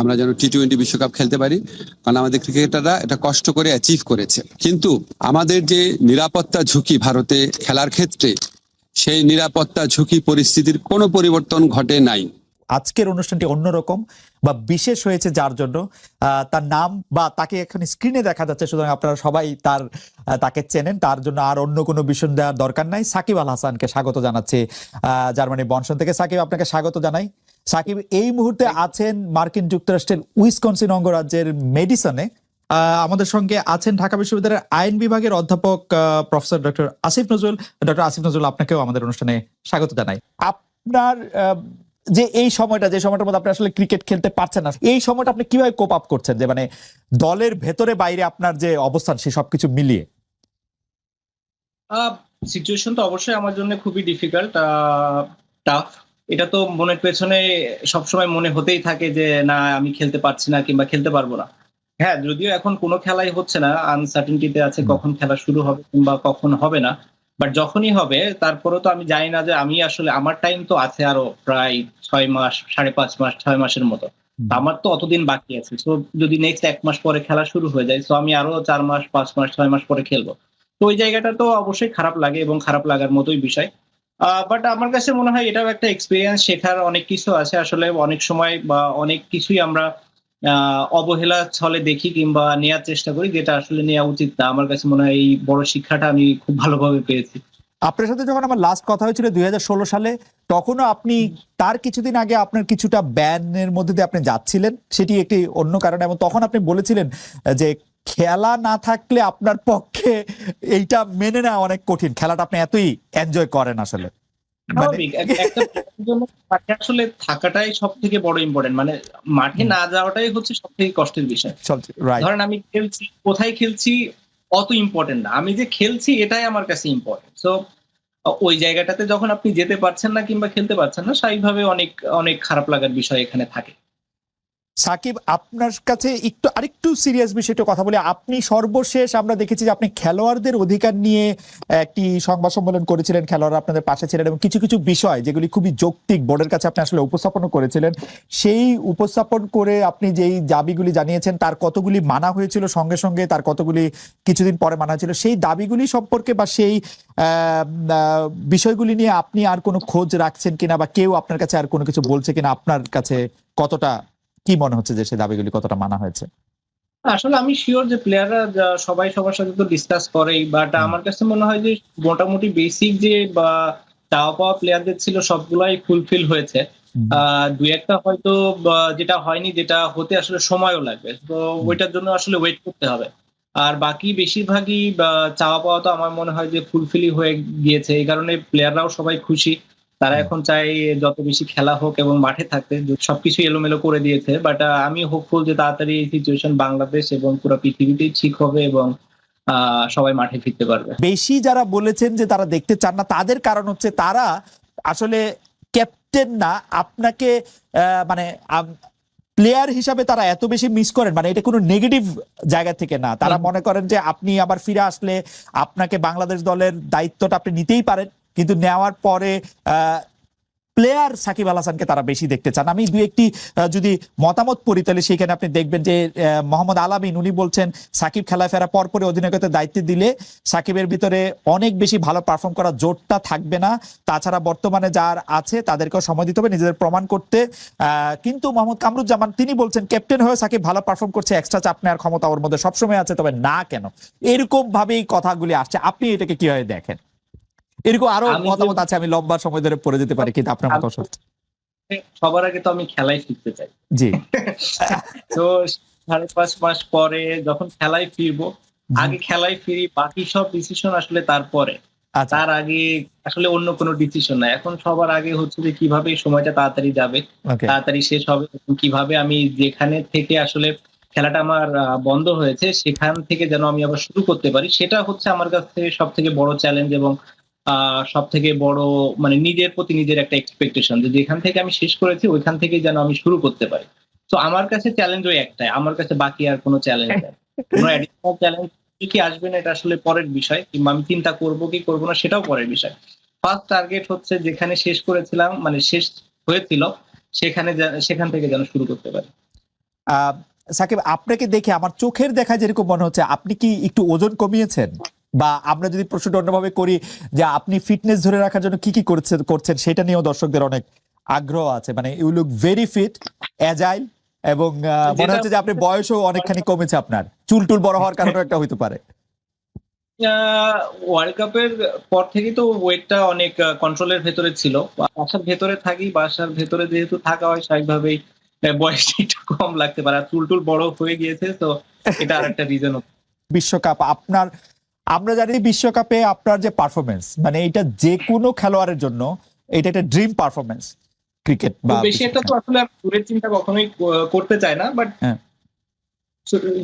আমরা যেন টি-20 বিশ্বকাপ খেলতে পারি, কারণ আমাদের ক্রিকেটাররা এটা কষ্ট করে অ্যাচিভ করেছে। কিন্তু আমাদের যে নিরাপত্তা ঝুঁকি ভারতে খেলার ক্ষেত্রে, সেই নিরাপত্তা ঝুঁকি পরিস্থিতির কোনো পরিবর্তন ঘটে নাই। আজকের অনুষ্ঠানটি অন্যরকম বা বিশেষ হয়েছে যার জন্য তার নাম বা তাকে এখানে স্ক্রিনে দেখা যাচ্ছে, সুতরাং আপনারা সবাই তাকে চেনেন, তার জন্য আর অন্য কোনো বিষয় দেওয়ার দরকার নাই। সাকিব আল হাসানকে স্বাগত জানাচ্ছি জার্মানি বনশন থেকে। সাকিব, আপনাকে স্বাগত জানাই। সাকিব এই মুহূর্তে আছেন মার্কিন যুক্তরাষ্ট্রের উইসকনসিন অঙ্গরাজ্যের মেডিসনে। আমাদের সঙ্গে আছেন ঢাকা বিশ্ববিদ্যালয়ের আইন বিভাগের অধ্যাপক professor doctor Asif Nazrul. Doctor Asif Nazrul, আপনাকেও আমাদের অনুষ্ঠানে স্বাগত জানাই। আপনার যে এই সময়টা, যে সময়টার মধ্যে আপনি আসলে ক্রিকেট খেলতে পারছেন না, এই সময়টা আপনি কিভাবে কোপ আপ করছেন, যে মানে দলের ভেতরে বাইরে আপনার যে অবস্থান সে সবকিছু মিলিয়ে? সিচুয়েশন তো অবশ্যই আমার জন্য খুবই ডিফিকাল্ট, টাফ। এটা তো মনের পেছনে সবসময় মনে হতেই থাকে যে না, আমি খেলতে পারছি না কিংবা খেলতে পারবো না। হ্যাঁ, যদিও এখন কোনো খেলাই হচ্ছে না, আনসার্টেনটিতে আছে কখন খেলা শুরু হবে কিংবা কখন হবে না। বাট যখনই হবে তারপরেও তো আমি জানি না যে আমি আসলে, আমার টাইম তো আছে আরো প্রায় 6 মাস, 5.5 মাস, 6 মাসের মতো। আমার তো অতদিন বাকি আছে। সো যদি নেক্সট 1 মাস পরে খেলা শুরু হয়ে যায়, সো আমি আরো 4 মাস, 5 মাস, 6 মাস পরে খেলবো। তো ওই জায়গাটা তো অবশ্যই খারাপ লাগে এবং খারাপ লাগার মতোই বিষয়। বাট আমার কাছে মনে হয় এটাও একটা এক্সপিরিয়েন্স, শেখার অনেক কিছু আছে। আসলে অনেক সময় বা অনেক কিছুই আমরা অবহেলা ছলে দেখি কিংবা নেওয়ার চেষ্টা করি, যেটা আসলে নেওয়া উচিত না। আমার কাছে মনে হয় এই বড় শিক্ষাটা আমি খুব ভালোভাবে পেয়েছি। আপনার সাথে যখন আমার লাস্ট কথা হয়েছিল 2016 সালে, তখনও আপনি তার কিছুদিন আগে আপনার কিছুটা ব্যানের মধ্যে দিয়ে আপনি যাচ্ছিলেন, সেটি একটি অন্য কারণে, এবং তখন আপনি বলেছিলেন যে খেলা না থাকলে আপনার পক্ষে এইটা মেনে নেওয়া অনেক কঠিন, খেলাটা আপনি এতই এনজয় করেন আসলে। স্বাভাবিক, একটা জন্য মাঠে আসলে থাকাটাই সব থেকে বড় ইম্পর্টেন্ট। মানে মাঠে না যাওয়াটাই হচ্ছে সব থেকে কষ্টের বিষয়। ধরেন আমি খেলছি, কোথায় খেলছি অত ইম্পর্টেন্ট না, আমি যে খেলছি এটাই আমার কাছে ইম্পর্টেন্ট। সো ওই জায়গাটাতে যখন আপনি যেতে পারছেন না কিংবা খেলতে পারছেন না, স্বাভাবিকভাবে অনেক অনেক খারাপ লাগার বিষয় এখানে থাকে। সাকিব, আপনার কাছে আরেকটু সিরিয়াস বিষয়টা কথা বলি। আপনি সর্বশেষ আমরা দেখেছি যে আপনি খেলোয়াড়দের অধিকার নিয়ে একটি সংবাদ সম্মেলন করেছিলেন, খেলোয়াড়রা আপনাদের পাশে ছিলেন, এবং কিছু কিছু বিষয় যেগুলি খুবই যৌক্তিক বোর্ডের কাছে আপনি আসলে উপস্থাপন করেছিলেন। সেই উপস্থাপন করে আপনি যেই দাবিগুলি জানিয়েছেন তার কতগুলি মানা হয়েছিল সঙ্গে সঙ্গে, তার কতগুলি কিছুদিন পরে মানা হয়েছিল, সেই দাবিগুলি সম্পর্কে বা সেই বিষয়গুলি নিয়ে আপনি আর কোনো খোঁজ রাখছেন কিনা, বা কেউ আপনার কাছে আর কোনো কিছু বলছে কিনা, আপনার কাছে কতটা কি মনে হচ্ছে যে সেই দাবিগুলি কতটা মানা হয়েছে? আসলে আমি শিওর যে প্লেয়াররা সবাই সবার সাথে তো ডিসকাস করেই, বাট আমার কাছে মনে হয় যে মোটামুটি বেসিক যে বা চাওয়া পাওয়া প্লেয়ারদের ছিল সবগুলাই ফুলফিল হয়েছে। দুই একটা হয়তো যেটা হয়নি, যেটা হতে আসলে সময়ও লাগবে, তো ওইটার জন্য আসলে ওয়েট করতে হবে। আর বাকি বেশিরভাগই চাওয়া পাওয়া তো আমার মনে হয় যে ফুলফিলই হয়ে গিয়েছে। এই কারণে প্লেয়াররাও সবাই খুশি। তারা এখন চায় যত বেশি খেলা হোক এবং মাঠে থাকতে। সবকিছু এলোমেলো করে দিয়েছে, বাট আমি হোপফুল যে তাড়াতাড়ি এই সিচুয়েশন বাংলাদেশ এবং পুরো পৃথিবীতেই ঠিক হবে এবং সবাই মাঠে ফিরতে পারবে। বেশি যারা বলেছেন যে তারা দেখতে চান না, তাদের কারণ হচ্ছে তারা আসলে ক্যাপ্টেন না, আপনাকে মানে প্লেয়ার হিসাবে তারা এত বেশি মিস করেন, মানে এটা কোনো নেগেটিভ জায়গা থেকে না। তারা মনে করেন যে আপনি আবার ফিরে আসলে আপনাকে বাংলাদেশ দলের দায়িত্বটা আপনি নিতেই পারেন, কিন্তু নেওয়ার পরে প্লেয়ার সাকিব আল হাসানকে তারা বেশি দেখতে চান। আমি দুই একটি যদি মতামত পড়ি তাহলে সেখানে আপনি দেখবেন যে মোহাম্মদ আলামিন উনি বলছেন সাকিব খেলায় ফেরা পরপরই অধিনায়কত্বের দায়িত্ব দিলে সাকিবের ভিতরে অনেক বেশি ভালো পারফর্ম করার জোরটা থাকবে না, তাছাড়া বর্তমানে যার আছে তাদেরকেও সময় দিতে হবে নিজেদের প্রমাণ করতে। কিন্তু মোহাম্মদ কামরুজ্জামান তিনি বলছেন ক্যাপ্টেন হয়ে সাকিব ভালো পারফর্ম করছে, এক্সট্রা চাপ নেওয়ার ক্ষমতা ওর মধ্যে সবসময় আছে, তবে না কেন, এরকম ভাবেই কথাগুলি আসছে। আপনি এটাকে কিভাবে দেখেন? এরকম আরো মতামত আছে, আমি লম্বা সময় ধরে পড়ে যেতে পারি, কিন্তু আপনার মতামত। সবার আগে তো আমি খেলায় ফিরতে চাই। জি। তো 5.5 মাস পরে যখন খেলায় ফিরবো, আগে খেলায় ফিরি, বাকি সব ডিসিশন আসলে তারপরে। তার আগে আসলে অন্য কোনো ডিসিশন নাই। এখন সবার আগে হচ্ছে যে কিভাবে সময়টা তাড়াতাড়ি যাবে, তাড়াতাড়ি শেষ হবে, কিভাবে আমি যেখানে থেকে আসলে খেলাটা আমার বন্ধ হয়েছে সেখান থেকে যেন আমি আবার শুরু করতে পারি, সেটা হচ্ছে আমার কাছে সব থেকে বড় চ্যালেঞ্জ এবং সব থেকে বড় মানে নিজের প্রতি নিজের একটা এক্সপেকটেশন, যে যেখান থেকে আমি শেষ করেছি ওইখান থেকে যেন আমি শুরু করতে পারি। তো আমার কাছে চ্যালেঞ্জ ওই একটাই, আমার কাছে বাকি আর কোনো চ্যালেঞ্জ নেই। কোনো অ্যাডিশনাল চ্যালেঞ্জ কি আসবে না এটা আসলে পরের বিষয়, কিংবা আমি চিন্তা করবো কি করবো না সেটাও পরের বিষয়। ফার্স্ট টার্গেট হচ্ছে যেখানে শেষ করেছিলাম, মানে শেষ হয়েছিল সেখান থেকে যেন শুরু করতে পারি। সাকিব, আপনাকে দেখে আমার চোখের দেখা যেরকম মনে হচ্ছে আপনি কি একটু ওজন কমিয়েছেন, বা আমরা যদি প্রশ্নটা অন্যভাবে করি যে আপনি ফিটনেস ধরে রাখার জন্য কি কি করছেন সেটা নিয়েও দর্শকদের অনেক আগ্রহ আছে। মানে you look very fit, agile, এবং মনে হচ্ছে যে আপনি বয়সও অনেকখানি কমেছে, আপনার চুল টুল বড় হওয়ার কারণে একটা হইতে পারে। ওয়ার্ল্ড কাপের পর থেকেই তো ওয়েটটা অনেক কন্ট্রোলের ভেতরে ছিল। বাসার ভেতরে থাকি, বাসার ভেতরে যেহেতু থাকা হয় স্বাভাবিকভাবেই বয়সটা একটু কম লাগতে পারে, আর চুল টুল বড় হয়ে গিয়েছে, তো এটা আর একটা রিজন। বিশ্বকাপ আপনার, আমরা জানি বিশ্বকাপে আপনার যে পারফরমেন্স, মানে এটা যে কোনো খেলোয়াড়ের জন্য এটা একটা ড্রিম পারফরমেন্স ক্রিকেট বা বেশি একটা তো আসলে আমি দূরের চিন্তা কখনোই করতে চাই না, বাট হ্যাঁ।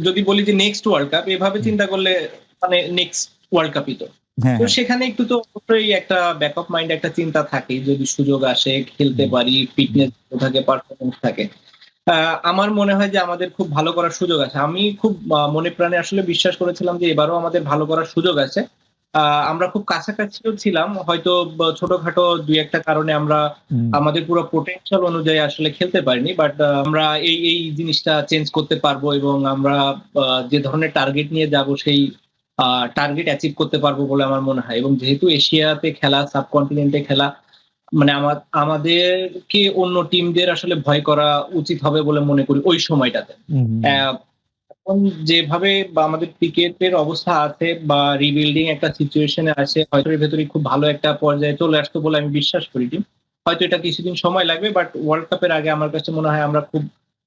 যদি বলি যে নেক্সট ওয়ার্ল্ড কাপ, এভাবে চিন্তা করলে মানে নেক্সট ওয়ার্ল্ড কাপই তো। হ্যাঁ, তো সেখানে একটু তো অবশ্যই একটা ব্যাকআপ মাইন্ড একটা চিন্তা থাকে, যদি সুযোগ আসে খেলতে পারি, ফিটনেস থাকে, পারফরমেন্স থাকে। আমার মনে হয় যে আমাদের খুব ভালো করার সুযোগ আছে। আমি খুব মনে প্রাণে আসলে বিশ্বাস করেছিলাম যে এবারও আমাদের ভালো করার সুযোগ আছে। আমরা খুব কাছাকাছিও ছিলাম, হয়তো ছোটখাটো দুই একটা কারণে আমরা আমাদের পুরো পোটেনশিয়াল অনুযায়ী আসলে খেলতে পারিনি, বাট আমরা এই জিনিসটা চেঞ্জ করতে পারবো, এবং আমরা যে ধরনের টার্গেট নিয়ে যাব সেই টার্গেট অ্যাচিভ করতে পারবো বলে আমার মনে হয়। এবং যেহেতু এশিয়াতে খেলা, সাবকন্টিনেন্টে খেলা, মানে আমাদেরকে অন্য টিমদের আসলে ভয় করা উচিত হবে বলে মনে করি ওই সময়টাতে। এখন যেভাবে আমাদের ক্রিকেটের অবস্থা আছে বা রিবিল্ডিং একটা সিচুয়েশনে আছে, হয়তো এর ভেতরে খুব ভালো একটা পর্যায়ে চলে আসতো বলে আমি বিশ্বাস করি টিম। হয়তো এটা কিছুদিন সময় লাগবে, বাট ওয়ার্ল্ড কাপের আগে আমার কাছে মনে হয় আমরা খুব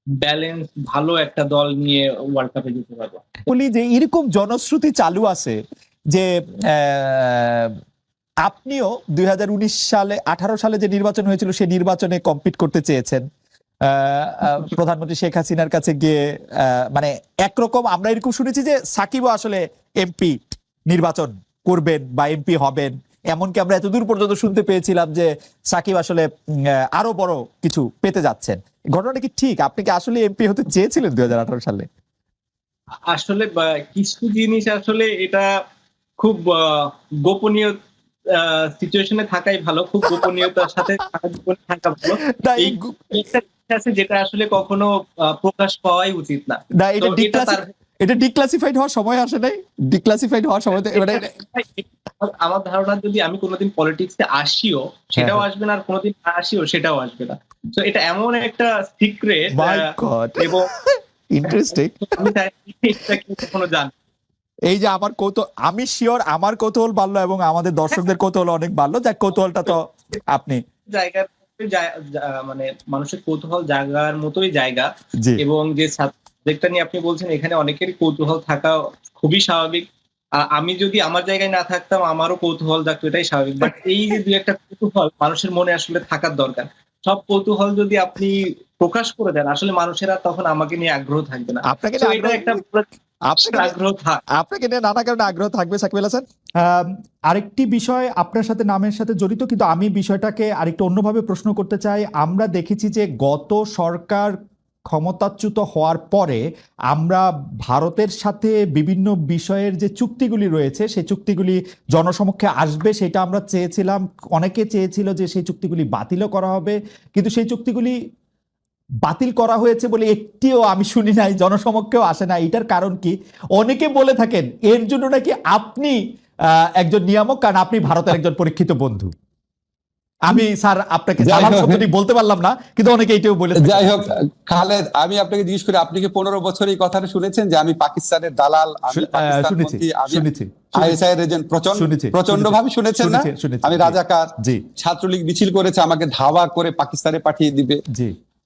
ব্যালেন্স ভালো একটা দল নিয়ে ওয়ার্ল্ড কাপে যেতে পারবো। বলি যে এরকম জনশ্রুতি চালু আছে যে আপনিও 2019 সালে 18 সালে যে নির্বাচন হয়েছিল সেই নির্বাচনে কম্পিট করতে চেয়েছেন, প্রধানমন্ত্রী শেখ হাসিনার কাছে গিয়ে। মানে একরকম আমরা এরকম শুনেছি যে সাকিবও আসলে এমপি নির্বাচন করবেন বা এমপি হবেন, এমনকি আমরা এতদূর পর্যন্ত শুনতে পেয়েছিলাম যে সাকিব আসলে আরো বড় কিছু পেতে যাচ্ছেন। ঘটনাটা কি ঠিক? আপনি কি আসলে এমপি হতে চেয়েছিলেন 2018 সালে? আসলে কিছু জিনিস আসলে এটা খুব গোপনীয় সিচুয়েশনে থাকাই ভালো, খুব গোপনীয়তার সাথে থাকা ভালো। এই একটা জিনিস আছে যেটা আসলে কখনো প্রকাশ পাওয়াই উচিত না। না, এটা ডিক্লাসিফাইড হওয়ার সময় আসে নাই? ডিক্লাসিফাইড হওয়ার সময় আমার ধারণা যদি আমি কোনোদিন পলিটিক্সে আসিও সেটাও আসবে না, আর কোনোদিন না আসিও সেটাও আসবে না। তো এটা এমন একটা সিক্রেট, এবং ইন্টারেস্টিং। আমি চাই এটা কেউ কখনো জানে। এই যে আমার আমি শিওর আমার কৌতূহল বাড়লো এবং আমাদের দর্শকদের কৌতূহল অনেক বাড়লো। যাক, কৌতূহলটা তো আপনি জায়গার মানে মানুষের কৌতূহল জায়গার মতোই জায়গা, এবং যে সাবজেক্টটা নিয়ে আপনি বলছেন এখানে অনেকেরই কৌতূহল থাকা খুবই স্বাভাবিক। আমি যদি আমার জায়গায় না থাকতাম আমারও কৌতূহল থাকতো, এটাই স্বাভাবিক। বাট এই যে দুই একটা কৌতূহল মানুষের মনে আসলে থাকার দরকার। সব কৌতূহল যদি আপনি প্রকাশ করে দেন, আসলে মানুষেরা তখন আমাকে নিয়ে আগ্রহ থাকবে না। আপনাকে নিয়ে নানা কারণে আগ্রহ থাকবে সাকিব আল হাসান। আরেকটি বিষয় আপনার সাথে নামের সাথে জড়িত, কিন্তু আমি বিষয়টাকে আরেকটু অন্যভাবে প্রশ্ন করতে চাই। আমরা দেখেছি যে গত সরকার ক্ষমতাচ্যুত হওয়ার পরে আমরা ভারতের সাথে বিভিন্ন বিষয়ের যে চুক্তিগুলি রয়েছে সেই চুক্তিগুলি জনসমক্ষে আসবে, সেটা আমরা চেয়েছিলাম। অনেকে চেয়েছিল যে সেই চুক্তিগুলি বাতিলও করা হবে, কিন্তু সেই চুক্তিগুলি বাতিল করা হয়েছে বলে একটিও আমি শুনি নাই, জনসমক্ষেও আসে না। এটার কারণ কি? অনেকে বলে থাকেন এর জন্য নাকি আপনি একজন নিয়ামক, কারণ আপনি ভারতের একজন পরীক্ষিত বন্ধু। আমি স্যার আপনাকে বলতে পারলাম না, কিন্তু অনেকে এটাও বলে। যাই হোক খালেদ, আমি আপনাকে জিজ্ঞেস করি, আপনি কি 15 বছর এই কথাটা শুনেছেন যে আমি পাকিস্তানের দালাল, প্রচন্ড ভাবে শুনেছেন না? আমি রাজাকার, ছাত্রলীগ মিছিল করেছে আমাকে ধাওয়া করে পাকিস্তানে পাঠিয়ে দিবে,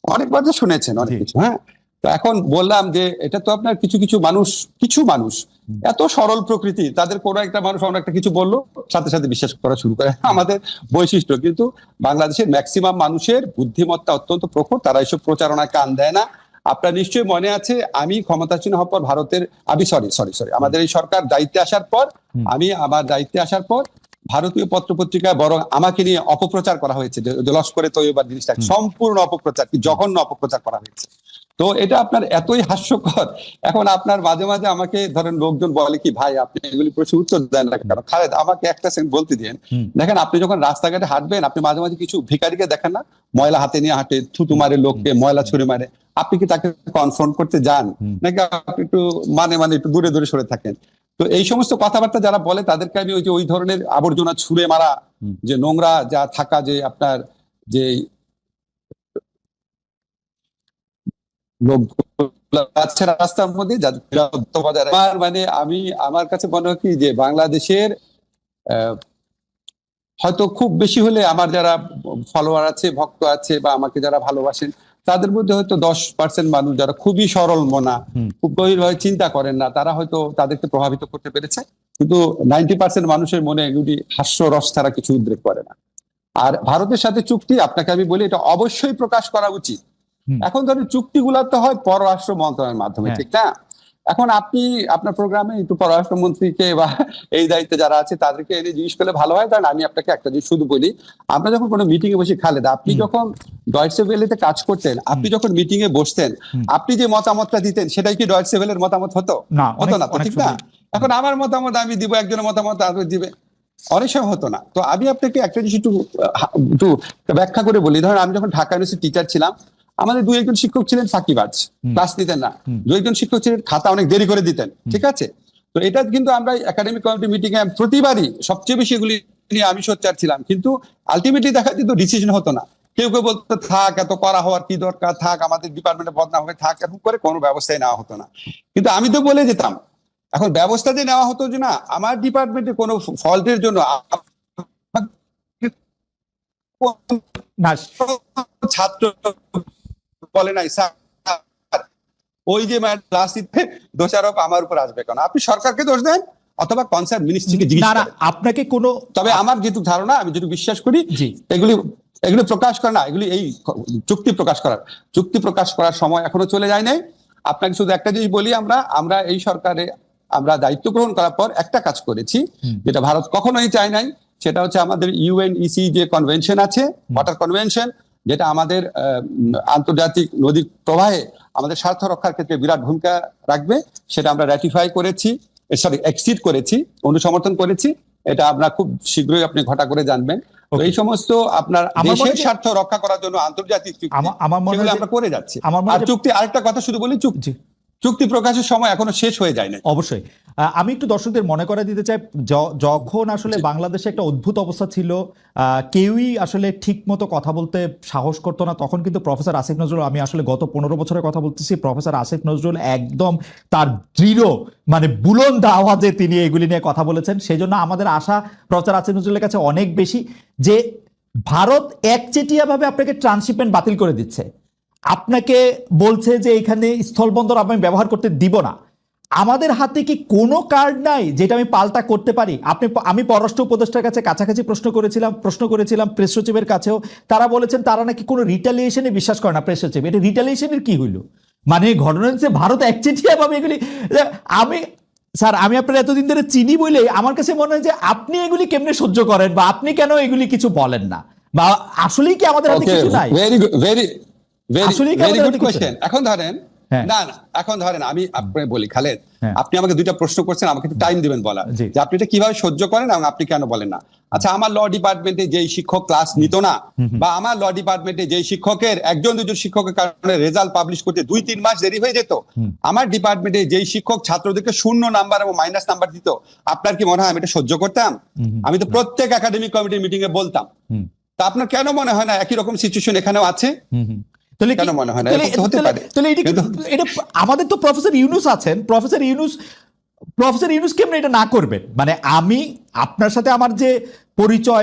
অনেকবার তো শুনেছেন অনেক কিছু। হ্যাঁ, তো এখন বললাম যে এটা তো আপনার কিছু মানুষ এত সরল প্রকৃতি, তাদের কোনো একটা মানুষ অন্য একটা কিছু বললো সাথে সাথে বিশ্বাস করা শুরু করে, আমাদের বৈশিষ্ট্য। কিন্তু বাংলাদেশের ম্যাক্সিমাম মানুষের বুদ্ধিমত্তা অত্যন্ত প্রখর, তারা এইসব প্রচারণায় কান দেয় না। আপনার নিশ্চয়ই মনে আছে আমি ক্ষমতাসীন হওয়ার পর আমাদের এই সরকার দায়িত্বে আসার পর, আমার দায়িত্বে আসার পর ভারতীয় পত্রপত্রিকায় বরং আমাকে নিয়ে অপপ্রচার করা হয়েছে, যে লস্করে তৈয়বার জিনিসটা সম্পূর্ণ অপপ্রচার, কি জঘন্য অপপ্রচার করা হয়েছে। তো এটা আপনার এতই হাস্যকর। এখন আপনার মাঝে মাঝে আমাকে ধরেন লোকজন বলে কি ভাই আপনি এগুলি প্রশ্ন উত্তর দেন না কেন? খালেদ আমাকে একটা সেকেন্ড বলতে দিন। দেখেন আপনি যখন রাস্তাঘাটে হাঁটবেন আপনি মাঝে মাঝে কিছু ভিখারিকে দেখেন না, ময়লা হাতে নিয়ে হাঁটে, থুতু মারে লোককে, ময়লা ছুঁড়ে মারে, আপনি কি তাকে কনফ্রন্ট করতে যান নাকি আপনি একটু মানে একটু দূরে দূরে সরে থাকেন? তো এই সমস্ত কথাবার্তা যারা বলে তাদেরকে আমি ওই ধরনের আবর্জনা ছুঁড়ে মারা, যে নোংরা যা থাকা, যে আপনার যে লোক আছে রাস্তার মধ্যে যাদের নিরাপত্তা বজায় রাখে। মানে আমার কাছে মনে হয় কি যে বাংলাদেশের হয়তো খুব বেশি হলে আমার যারা ফলোয়ার আছে, ভক্ত আছে, বা আমাকে যারা ভালোবাসেন, তাদের মধ্যে হয়তো 10% মানুষ যারা খুবই সরল মনা, খুব গভীরভাবে চিন্তা করেন না, তারা হয়তো তাদেরকে প্রভাবিত করতে পেরেছে। কিন্তু 90% মানুষের মনে এগুলি হাস্যরস ছাড়া কিছু উদ্রেক করে না। আর ভারতের সাথে চুক্তি, আপনাকে আমি বলি এটা অবশ্যই প্রকাশ করা উচিত। এখন ধরেন চুক্তিগুলো তো হয় পররাষ্ট্র মন্ত্রণালয়ের মাধ্যমে, ঠিক না? এখন আপনি আপনার প্রোগ্রামে একটু পররাষ্ট্রমন্ত্রীকে বা এই দায়িত্বে যারা আছে তাদেরকে এনে জিজ্ঞেস করলে ভালো হয়। কারণ আমি আপনাকে একটা জিনিস শুধু বলি, আমরা যখন কোনো মিটিং এ বসে, খালেদা আপনি যখন ডয়েচে ভেলেতে কাজ করতেন, আপনি যখন মিটিং এ বসতেন, আপনি যে মতামতটা দিতেন সেটাই কি ডয়েচে ভেলের মতামত হতো? হতো না তো, ঠিক না? এখন আমার মতামত আমি দিব, একজনের মতামত আরেকজন দিবে, অনেক সময় হতো না। তো আমি আপনাকে একটা জিনিস একটু ব্যাখ্যা করে বলি। ধরেন আমি যখন ঢাকা ইউনিভার্সিটি টিচার ছিলাম, আমাদের 2-1 শিক্ষক ছিলেন ফাঁকিবাজ, ক্লাস নিতেন না। 2-1 শিক্ষক ছিলেন খাতা অনেক দেরি করে দিতেন, ঠিক আছে? তো এটা কিন্তু আমরা একাডেমিক কমিটি মিটিং এ প্রতিবারই সবচেয়ে বেশি এগুলি নিয়ে আমি সোচ্চার ছিলাম, কিন্তু আলটিমেটলি দেখা যেত ডিসিশন হতো না। কেউ কেউ বলতো থাক, এত করা হওয়ার কি দরকার, থাক, আমাদের ডিপার্টমেন্টে বদনাম হবে, থাক, এরকম করে কোনো ব্যবস্থাই নেওয়া হতো না। কিন্তু আমি তো বলে যেতাম, এখন ব্যবস্থা যে নেওয়া হতো যে না আমার ডিপার্টমেন্টে কোনো ফল্টের জন্য ছাত্র বলে নাই স্যার ওই যে ক্লাস নিতে দোষারোপ আমার উপর আসবে কেন? আপনি সরকারকে দোষ দেন অথবা কনসার্ন মিনিস্ট্রিকে জিজ্ঞেস করেন। আপনাকে কোনো, তবে আমার যেটুকু ধারণা, আমি যেটুকু বিশ্বাস করি, এগুলি প্রকাশ করা না, এগুলি এই চুক্তি প্রকাশ করার সময় এখনো চলে যায় নাই। আপনাকে শুধু একটা জিনিস বলি, আমরা এই সরকারে আমরা দায়িত্ব গ্রহণ করার পর একটা কাজ করেছি যেটা ভারত কখনোই চায় নাই। সেটা হচ্ছে আমাদের ইউএনইসি যে কনভেনশন আছে, ওয়াটার কনভেনশন, যেটা আমাদের আন্তর্জাতিক নদীর প্রবাহে আমাদের স্বার্থ রক্ষার ক্ষেত্রে বিরাট ভূমিকা রাখবে, সেটা আমরা র্যাটিফাই করেছি, এক্সিড করেছি, অনুসমর্থন করেছি। এটা আমরা খুব শীঘ্রই আপনি ঘটা করে জানবেন। এই সমস্ত আপনার দেশের স্বার্থ রক্ষা করার জন্য আন্তর্জাতিক চুক্তি আমরা করে যাচ্ছি। আর চুক্তি, আরেকটা কথা শুধু বলি, চুক্তি প্রকাশের সময় এখনো শেষ হয়ে যায় না। অবশ্যই আমি একটু দর্শকদের মনে করা দিতে চাই, যখন আসলে বাংলাদেশে একটা অদ্ভুত অবস্থা ছিল, কেউই আসলে ঠিক মতো কথা বলতে সাহস করতো না, তখন কিন্তু প্রফেসর আসিফ নজরুল, আমি আসলে গত 15 বছরের কথা বলতেছি, প্রফেসর আসিফ নজরুল একদম তার দৃঢ় মানে বুলন্দ আওয়াজে তিনি এগুলি নিয়ে কথা বলেছেন। সেই জন্য আমাদের আশা প্রফেসর আসিফ নজরুলের কাছে অনেক বেশি যে ভারত একচেটিয়াভাবে আপনাকে ট্রান্সশিপমেন্ট বাতিল করে দিচ্ছে, আপনাকে বলছে যে এখানে স্থলবন্দর আমি ব্যবহার করতে দিব না। আমাদের হাতে কি কোনো কার্ড নাই যেটা আমি পাল্টা করতে পারি? আমি পররাষ্ট্র উপদেষ্টার কাছে কাছাকাছি প্রশ্ন করেছিলাম প্রেস সচিবের কাছেও, তারা বলেছেন তারা নাকি কোনো রিটালিয়েশনে বিশ্বাস করে না। প্রেস সচিব, এটা রিটালিয়েশনের কি হইল? মানে ঘটনা হচ্ছে ভারত একচেটিয়া ভাবে এগুলি, স্যার আমি আপনার এতদিন ধরে চিনি বলে আমার কাছে মনে হয় যে আপনি এগুলি কেমনে সহ্য করেন, বা আপনি কেন এগুলি কিছু বলেন না, বা আসলেই কি আমাদের হাতে কিছু নাই? Very good question. এখন ধরেন আমি আপনাকে বলি, খালেদ আপনি আমাকে 2টা প্রশ্ন করছেন, আমাকে একটু টাইম দিবেন বলা যে আপনি এটা কিভাবে সহ্য করেন এবং আপনি কেন বলেন না। আচ্ছা, আমার ল ডিপার্টমেন্টে যেই শিক্ষক ক্লাস নিত না, বা আমার ল ডিপার্টমেন্টে যেই শিক্ষকের 1-2 শিক্ষকের কারণে রেজাল্ট পাবলিশ করতে 2-3 মাস দেরি হয়ে যেত, আমার ডিপার্টমেন্টে যেই শিক্ষক ছাত্রদেরকে 0 নাম্বার এবং মাইনাস নাম্বার দিত, আপনার কি মনে হয় আমি এটা সহ্য করতাম? আমি তো প্রত্যেক একাডেমিক কমিটির মিটিং এ বলতাম। তা আপনার কেন মনে হয় না একই রকম সিচুয়েশন এখানেও আছে? কেন মনে হয় না? এটা আমাদের তো প্রফেসর ইউনুস আছেন, প্রফেসর ইউনুস কেমন এটা না করবেন? মানে আমি আপনার সাথে আমার যে পরিচয়